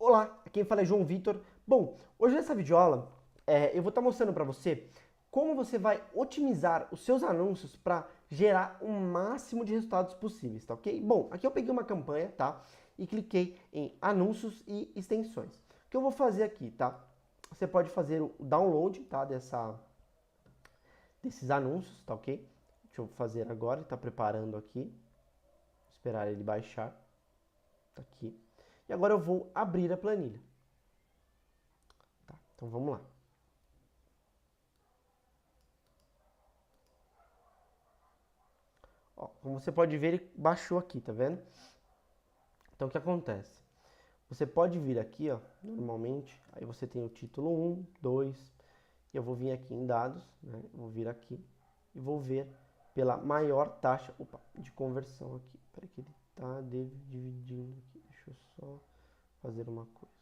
Olá, quem fala é João Vitor. Bom, hoje nessa videoaula eu vou estar mostrando para você como você vai otimizar os seus anúncios para gerar o máximo de resultados possíveis, tá ok? Bom, aqui eu peguei uma campanha, tá? E cliquei em anúncios e extensões. O que eu vou fazer aqui, tá? Você pode fazer o download, tá? Desses anúncios, tá ok? Deixa eu fazer agora, ele tá preparando aqui. Vou esperar ele baixar. Tá aqui. E agora eu vou abrir a planilha. Tá, então vamos lá. Ó, como você pode ver, ele baixou aqui, tá vendo? Então o que acontece? Você pode vir aqui, ó, normalmente, aí você tem o título 1, 2, e eu vou vir aqui em dados, né? Vou vir aqui e vou ver pela maior taxa, de conversão aqui. Peraí que ele tá dividindo aqui. Deixa eu só fazer uma coisa.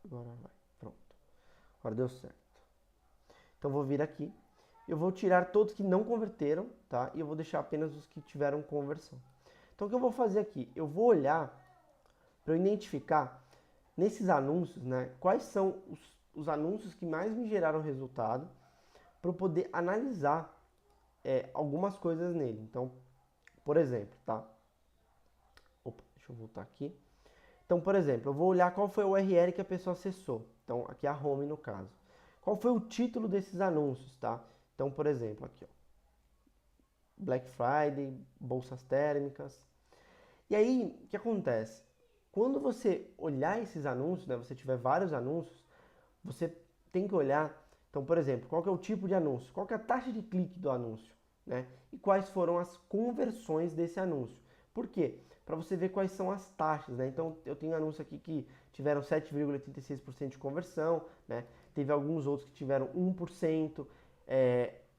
Agora vai, pronto. Agora deu certo. Então eu vou vir aqui, eu vou tirar todos que não converteram, tá? E eu vou deixar apenas os que tiveram conversão. Então o que eu vou fazer aqui? Eu vou olhar para eu identificar nesses anúncios, né? Quais são os anúncios que mais me geraram resultado para eu poder analisar algumas coisas nele. Então, por exemplo, tá? Opa, deixa eu voltar aqui. Então, por exemplo, eu vou olhar qual foi o URL que a pessoa acessou. Então, aqui é a home no caso. Qual foi o título desses anúncios, tá? Então, por exemplo, aqui, ó. Black Friday, bolsas térmicas. E aí, o que acontece? Quando você olhar esses anúncios, né, você tiver vários anúncios, você tem que olhar, então, por exemplo, qual que é o tipo de anúncio, qual que é a taxa de clique do anúncio, né? E quais foram as conversões desse anúncio. Por quê? Para você ver quais são as taxas, né? Então, eu tenho anúncios aqui que tiveram 7,86% de conversão, né? Teve alguns outros que tiveram 1%.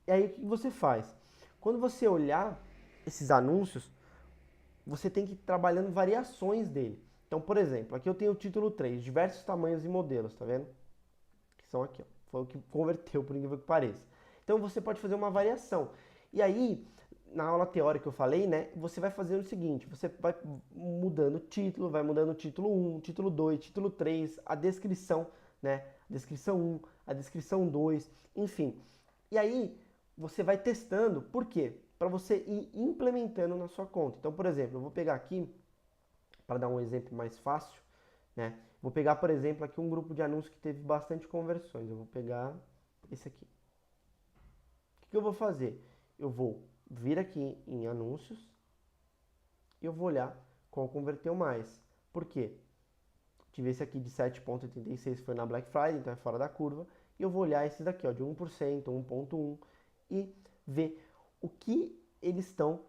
E aí, o que você faz? Quando você olhar esses anúncios, você tem que ir trabalhando variações dele. Então, por exemplo, aqui eu tenho o título 3, diversos tamanhos e modelos, tá vendo? Que são aqui, ó. Foi o que converteu, por incrível que pareça. Então, você pode fazer uma variação. E aí, na aula teórica que eu falei, né, você vai fazer o seguinte, você vai mudando o título, vai mudando o título 1, título 2, título 3, a descrição, né, descrição 1, a descrição 2, enfim. E aí, você vai testando, por quê? Para você ir implementando na sua conta. Então, por exemplo, eu vou pegar aqui, para dar um exemplo mais fácil, né? Vou pegar, por exemplo, aqui um grupo de anúncios que teve bastante conversões. Eu vou pegar esse aqui. O que eu vou fazer? Eu vou vir aqui em anúncios e eu vou olhar qual converteu mais. Por quê? Tive esse aqui de 7,86 foi na Black Friday, então é fora da curva. E eu vou olhar esse daqui, ó, de 1%, 1,1 e ver o que eles estão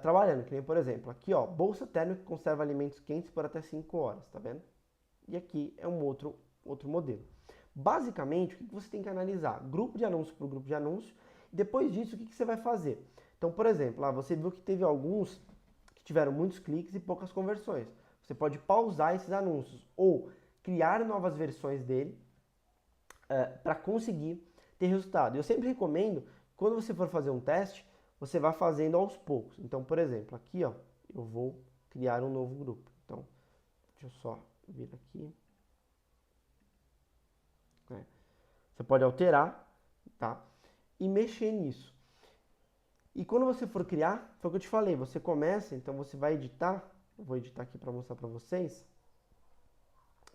trabalhando. Que nem, por exemplo, aqui, ó, bolsa térmica que conserva alimentos quentes por até 5 horas, tá vendo? E aqui é um outro modelo. Basicamente, o que você tem que analisar? Grupo de anúncio por grupo de anúncio. E depois disso, o que você vai fazer? Então, por exemplo, lá você viu que teve alguns que tiveram muitos cliques e poucas conversões. Você pode pausar esses anúncios ou criar novas versões dele para conseguir ter resultado. Eu sempre recomendo, quando você for fazer um teste, você vai fazendo aos poucos. Então, por exemplo, aqui, ó, eu vou criar um novo grupo. Então, deixa eu só vir aqui. Você pode alterar, tá? E mexer nisso. E quando você for criar, foi o que eu te falei, você começa, então você vai editar, eu vou editar aqui para mostrar para vocês.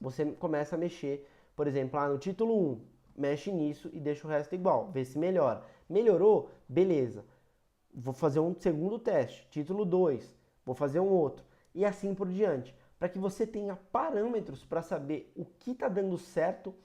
Você começa a mexer, por exemplo, no título 1, mexe nisso e deixa o resto igual, vê se melhora. Melhorou? Beleza. Vou fazer um segundo teste, título 2, vou fazer um outro, e assim por diante, para que você tenha parâmetros para saber o que está dando certo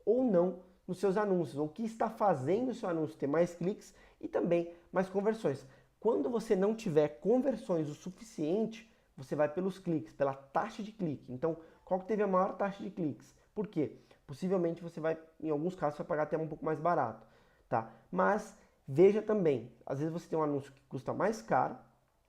ou não nos seus anúncios, o que está fazendo o seu anúncio ter mais cliques e também mais conversões. Quando você não tiver conversões o suficiente, você vai pelos cliques, pela taxa de clique. Então, qual que teve a maior taxa de cliques? Por quê? Possivelmente você vai, em alguns casos, vai pagar até um pouco mais barato, tá? Mas veja também, às vezes você tem um anúncio que custa mais caro,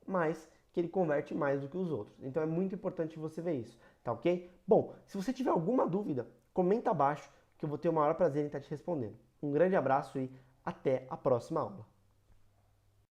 mas que ele converte mais do que os outros. Então é muito importante você ver isso, tá ok? Bom, se você tiver alguma dúvida, comenta abaixo que eu vou ter o maior prazer em estar te respondendo. Um grande abraço e até a próxima aula.